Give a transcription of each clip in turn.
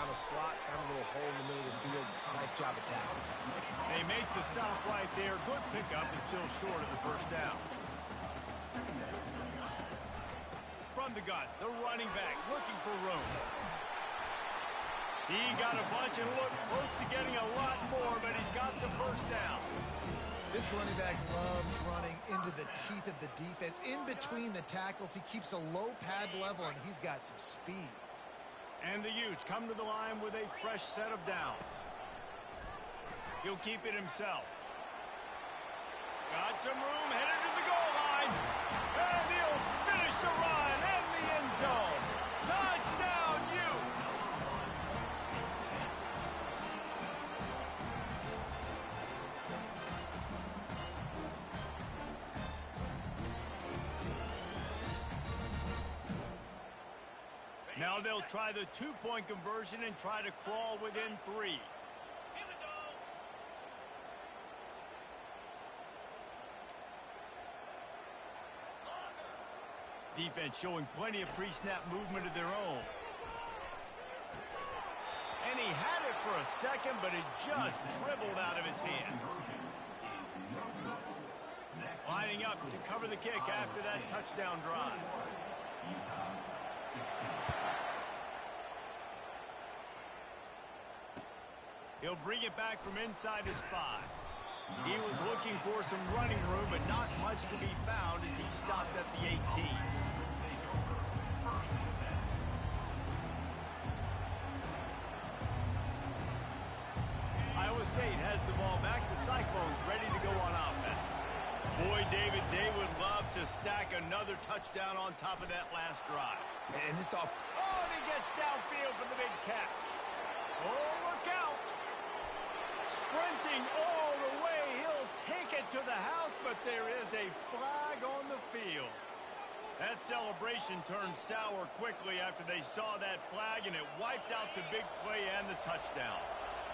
found a slot, found a little hole in the middle of the field. Nice job attacking. They make the stop right there. Good pickup and still short of the first down. From the gun, the running back looking for room. He got a bunch and looked close to getting a lot more, but he's got the first down. This running back loves running into the teeth of the defense. In between the tackles, he keeps a low pad level, and he's got some speed. And the Utes come to the line with a fresh set of downs. He'll keep it himself. Got some room, headed to the goal line. And he'll finish the run in the end zone. Touchdown, Utes! Now they'll try the two-point conversion and try to crawl within 3. Defense showing plenty of pre-snap movement of their own. And he had it for a second, but it just dribbled out of his hands. Lining up to cover the kick after that touchdown drive. He'll bring it back from inside his 5. He was looking for some running room, but not much to be found as he stopped at the 18. Iowa State has the ball back. The Cyclones ready to go on offense. Boy, David, they would love to stack another touchdown on top of that last drive. And this off. Oh, and he gets downfield for the big catch. Oh, look out. Sprinting all the way. He'll take it to the house, but there is a flag on the field. That celebration turned sour quickly after they saw that flag, and it wiped out the big play and the touchdown.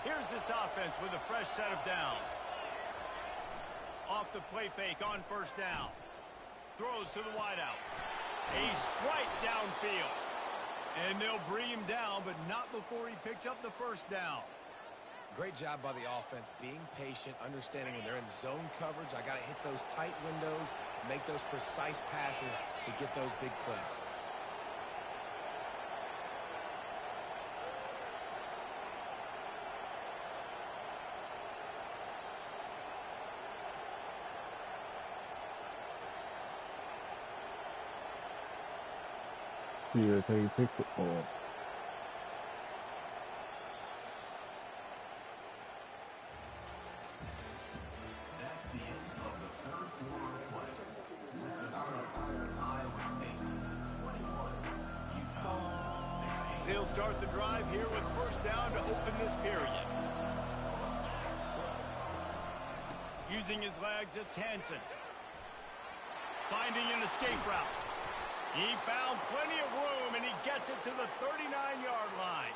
Here's this offense with a fresh set of downs. Off the play fake on first down. Throws to the wideout. A strike downfield. And they'll bring him down, but not before he picks up the first down. Great job by the offense, being patient, understanding when they're in zone coverage, I got to hit those tight windows, make those precise passes to get those big plays. See, that's how you pick football. They'll start the drive here with first down to open this period. Using his legs, it's Hansen. Finding an escape route. He found plenty of room, and he gets it to the 39-yard line.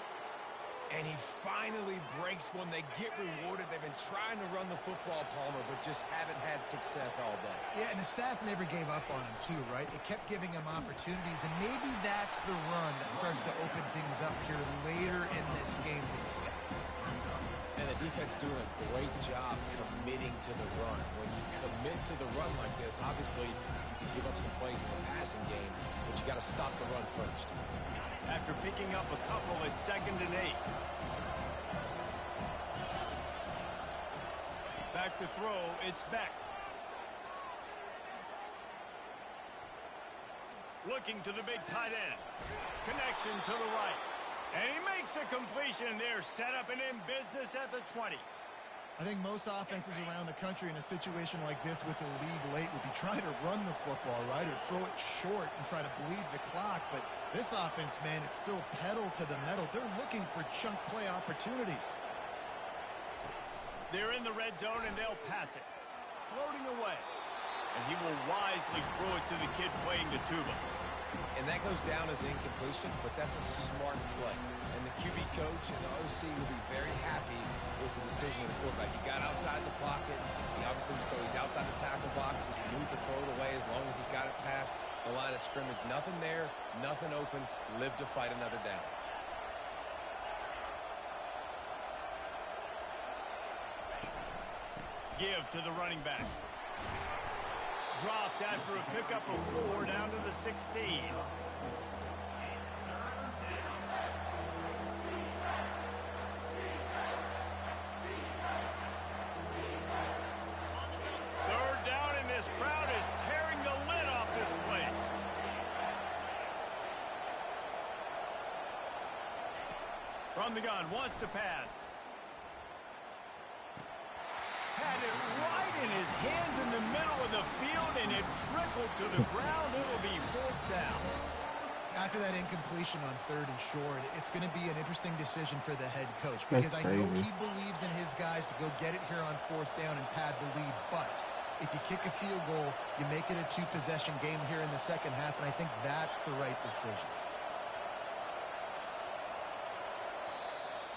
And he finally breaks one. They get rewarded. They've been trying to run the football, Palmer, but just haven't had success all day. Yeah, and the staff never gave up on him, too, right? They kept giving him opportunities, and maybe that's the run that starts to open things up here later in this game for this guy. And the defense doing a great job committing to the run. When you commit to the run like this, obviously you can give up some plays in the passing game, but you got to stop the run first. After picking up a couple, it's 2nd and 8. Back to throw, it's Beck. Looking to the big tight end. Connection to the right. And he makes a completion there, set up and in business at the 20. I think most offenses around the country in a situation like this with the lead late would be trying to run the football, right, or throw it short and try to bleed the clock. But this offense, man, it's still pedal to the metal. They're looking for chunk play opportunities. They're in the red zone, and they'll pass it. Floating away. And he will wisely throw it to the kid playing the tuba. And that goes down as an incompletion, but that's a smart play. And the QB coach and the OC will be very happy with the decision of the quarterback. He got outside the pocket. He obviously, so he's outside the tackle boxes. He knew he could throw it away as long as he got it past the line of scrimmage. Nothing there, nothing open. Live to fight another down. give to the running back. Dropped after a pickup of 4 down to the 16. Third down, and this crowd is tearing the lid off this place. From the gun, wants to pass. Had it right in his hands in the middle of the field, and it trickled to the ground. It'll be 4th down. After that incompletion on 3rd and short, it's going to be an interesting decision for the head coach because I know he believes in his guys to go get it here on 4th down and pad the lead, but if you kick a field goal, you make it a 2-possession game here in the second half, and I think that's the right decision.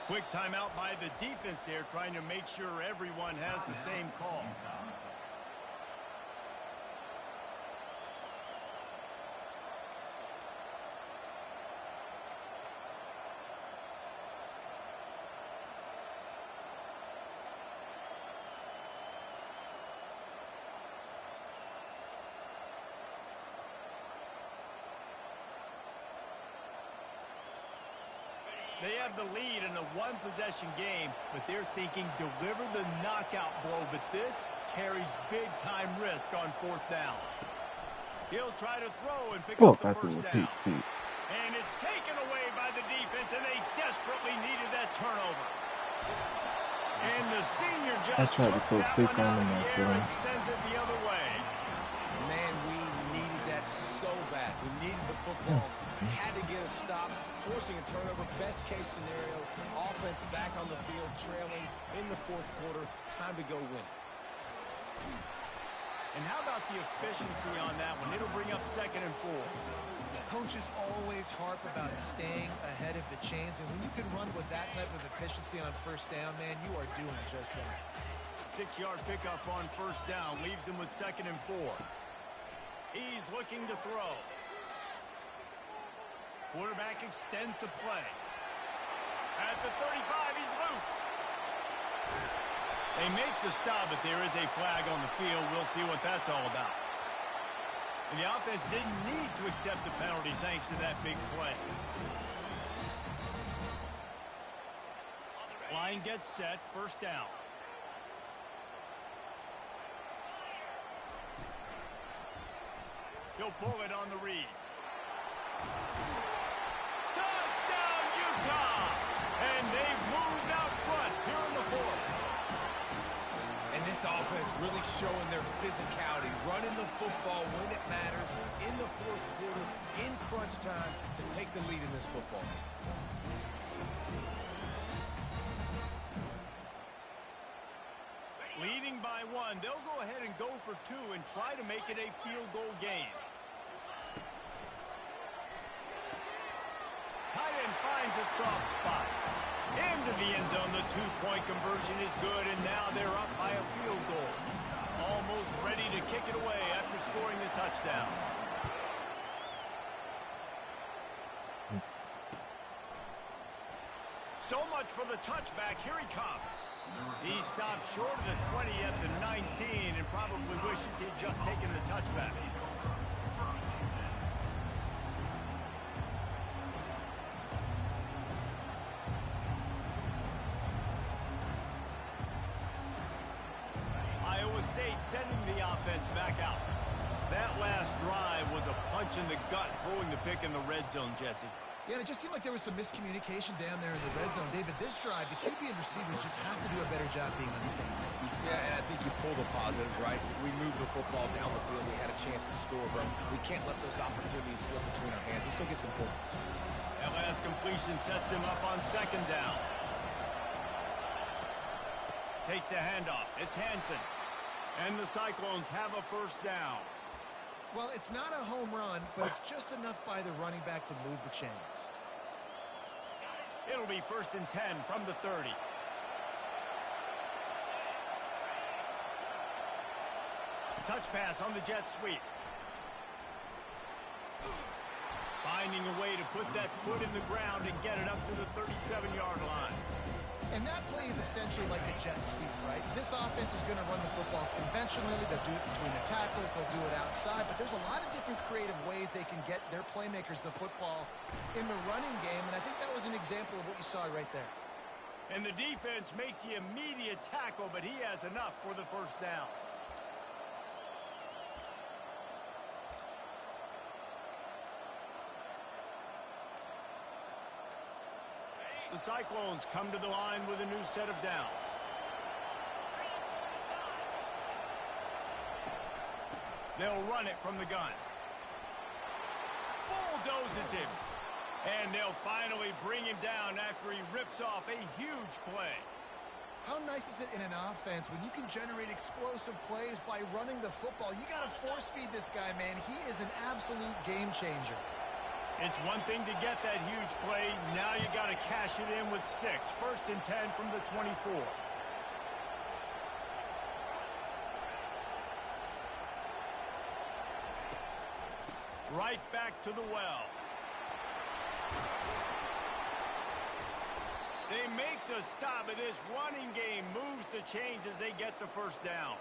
Quick timeout by the defense there, trying to make sure everyone has the same call. They have the lead in a 1-possession game, but they're thinking deliver the knockout blow, but this carries big-time risk on 4th down. He'll try to throw and pick up the first down. And it's taken away by the defense, and they desperately needed that turnover. And the senior just took that one out of the air and sends it the other way. Man, we needed that so bad. We needed the football. Had to get a stop, forcing a turnover. Best case scenario, offense back on the field, trailing in the 4th quarter. Time to go win it. And how about the efficiency on that one? It'll bring up 2nd and 4. Coaches always harp about staying ahead of the chains, and when you can run with that type of efficiency on 1st down, man, you are doing just that. 6-yard pickup on 1st down leaves him with 2nd and 4. He's looking to throw. Quarterback extends the play. At the 35, he's loose. They make the stop, but there is a flag on the field. We'll see what that's all about. And the offense didn't need to accept the penalty thanks to that big play. Line gets set, 1st down. He'll pull it on the read. Touchdown, Utah! And they've moved out front here in the 4th. And this offense really showing their physicality, running the football when it matters, in the 4th quarter, in crunch time, to take the lead in this football game. Leading by 1, they'll go ahead and go for 2 and try to make it a field goal game. Tight end finds a soft spot. Into the end zone, the 2-point conversion is good, and now they're up by a field goal. Almost ready to kick it away after scoring the touchdown. So much for the touchback. Here he comes. He stopped short of the 20 at the 19 and probably wishes he'd just taken the touchback. Iowa State sending the offense back out. That last drive was a punch in the gut, throwing the pick in the red zone, Jesse. Yeah, and it just seemed like there was some miscommunication down there in the red zone. David, this drive, the QB and receivers just have to do a better job being on the same page. Yeah, and I think you pull the positives, right? We moved the football down the field. We had a chance to score, but we can't let those opportunities slip between our hands. Let's go get some points. That last completion sets him up on 2nd down. Takes the handoff. It's Hansen. And the Cyclones have a 1st down. Well, it's not a home run, but it's just enough by the running back to move the chains. It'll be 1st and 10 from the 30. Touch pass on the jet sweep. Finding a way to put that foot in the ground and get it up to the 37-yard line. And that play is a essentially like a jet sweep, right? This offense is going to run the football conventionally. They'll do it between the tackles. They'll do it outside. But there's a lot of different creative ways they can get their playmakers the football in the running game. And I think that was an example of what you saw right there. And the defense makes the immediate tackle, but he has enough for the first down. The Cyclones come to the line with a new set of downs. They'll run it from the gun. Bulldozes him. And they'll finally bring him down after he rips off a huge play. How nice is it in an offense when you can generate explosive plays by running the football? You got to force feed this guy, man. He is an absolute game changer. It's one thing to get that huge play. Now you got to cash it in with 6. 1st and 10 from the 24. Right back to the well. They make the stop, and this running game moves the chains as they get the first down.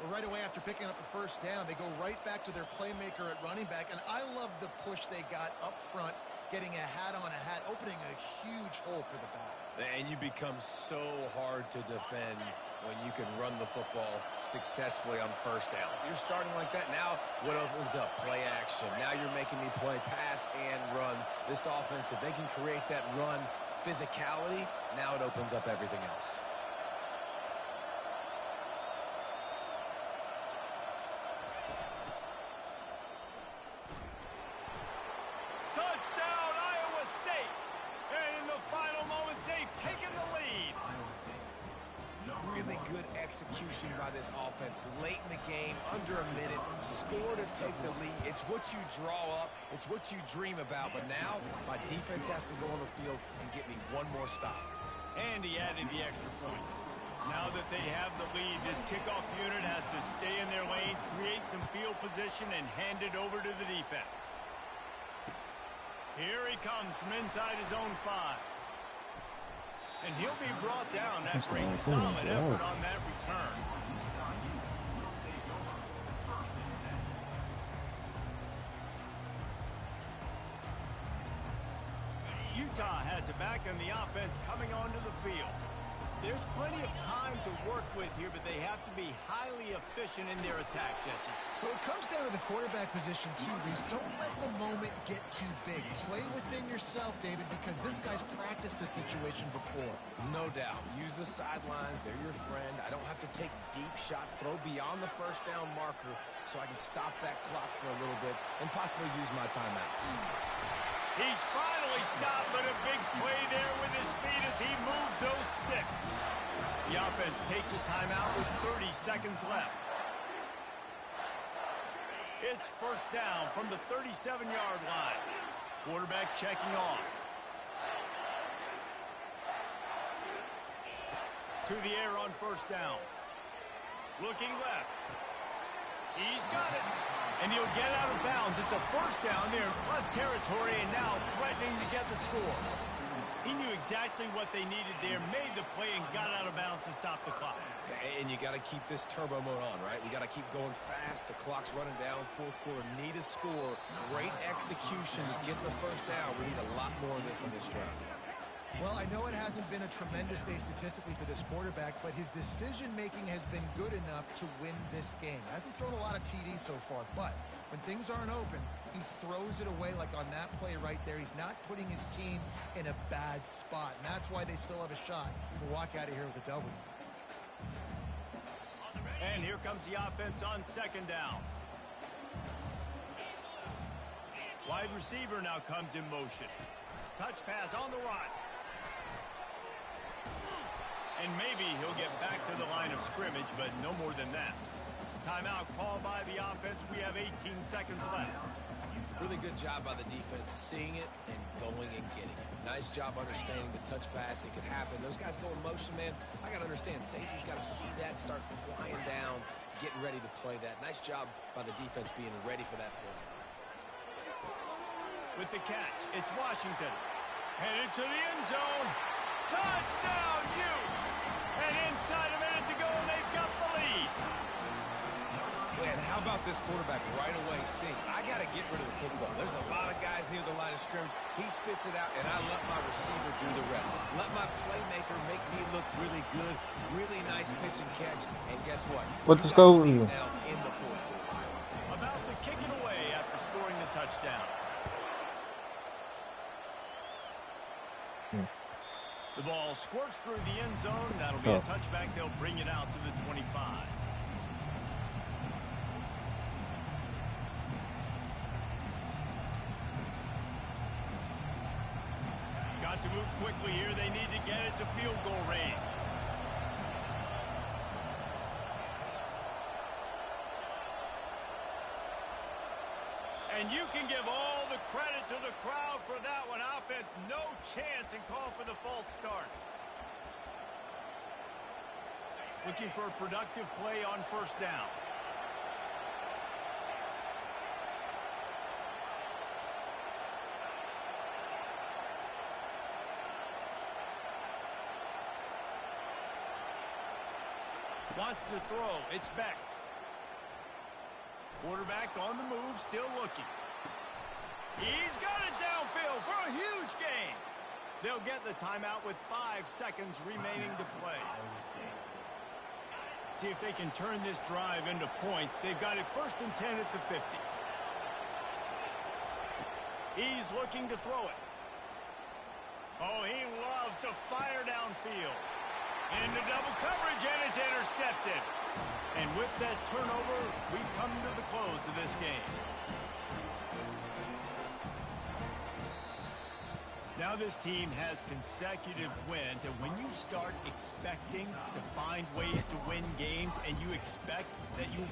Well, right away after picking up the first down, they go right back to their playmaker at running back. And I love the push they got up front, getting a hat on a hat, opening a huge hole for the back. And you become so hard to defend when you can run the football successfully on first down. You're starting like that. Now what opens up? Play action. Now you're making me play pass and run. This offense, if they can create that run physicality, now it opens up everything else. Touchdown, Iowa State! And in the final moments, they've taken the lead. Really good execution by this offense. Late in the game, under a minute, score to take the lead. It's what you draw up. It's what you dream about. But now, my defense has to go on the field and get me one more stop. And he added the extra point. Now that they have the lead, this kickoff unit has to stay in their lanes, create some field position, and hand it over to the defense. Here he comes from inside his own 5. And he'll be brought down after a solid effort on that return. Utah has it back and the offense coming onto the field. There's plenty of time to work with here, but they have to be highly efficient in their attack, Jesse. So it comes down to the quarterback position too, Reese. Don't let the moment get too big. Play within yourself, David, because this guy's practiced this situation before. No doubt. Use the sidelines. They're your friend. I don't have to take deep shots, throw beyond the first down marker so I can stop that clock for a little bit and possibly use my timeouts. He's finally stopped, but a big play there with his speed as he moves those sticks. The offense takes a timeout with 30 seconds left. It's first down from the 37-yard line. Quarterback checking off. To the air on first down. Looking left. He's got it. And he'll get out of bounds. It's a first down there in plus territory and now threatening to get the score. He knew exactly what they needed there, made the play, and got out of bounds to stop the clock. And you got to keep this turbo mode on, right? We got to keep going fast. The clock's running down. Fourth quarter, need a score. Great execution to get the first down. We need a lot more of this on this drive. Well, I know it hasn't been a tremendous day statistically for this quarterback, but his decision-making has been good enough to win this game. Hasn't thrown a lot of TDs so far, but when things aren't open, he throws it away like on that play right there. He's not putting his team in a bad spot, and that's why they still have a shot to walk out of here with a W. And here comes the offense on second down. Wide receiver now comes in motion. Touch pass on the run. And maybe he'll get back to the line of scrimmage, but no more than that. Timeout called by the offense. We have 18 seconds left. Really good job by the defense, seeing it and going and getting it. Nice job understanding the touch pass. It could happen. Those guys go in motion, man. I got to understand. Safety's got to see that, start flying down, getting ready to play that. Nice job by the defense being ready for that play. With the catch, it's Washington. Headed to the end zone. Touchdown, Utes! inside a minute to go, and they've got the lead. Man, how about this quarterback right away seeing, I got to get rid of the football. There's a lot of guys near the line of scrimmage. He spits it out, and I let my receiver do the rest. Let my playmaker make me look really good. Really nice pitch and catch. And guess what? Let's go. Now in the fourth quarter. About to kick it away after scoring the touchdown. The ball squirts through the end zone. That'll be a touchback. They'll bring it out to the 25. Got to move quickly here. They need to get it to field goal range. And you can give all the credit to the crowd for that one. Offense, no chance, and call for the false start. Looking for a productive play on first down. Wants to throw. It's Beck. Quarterback on the move, still looking. He's got it downfield for a huge gain. They'll get the timeout with 5 seconds remaining to play. See if they can turn this drive into points. They've got it 1st and 10 at the 50. He's looking to throw it. Oh, he loves to fire downfield. Into double coverage, and it's intercepted. And with that turnover, we come to the close of this game. Now this team has consecutive wins, and when you start expecting to find ways to win games and you expect that you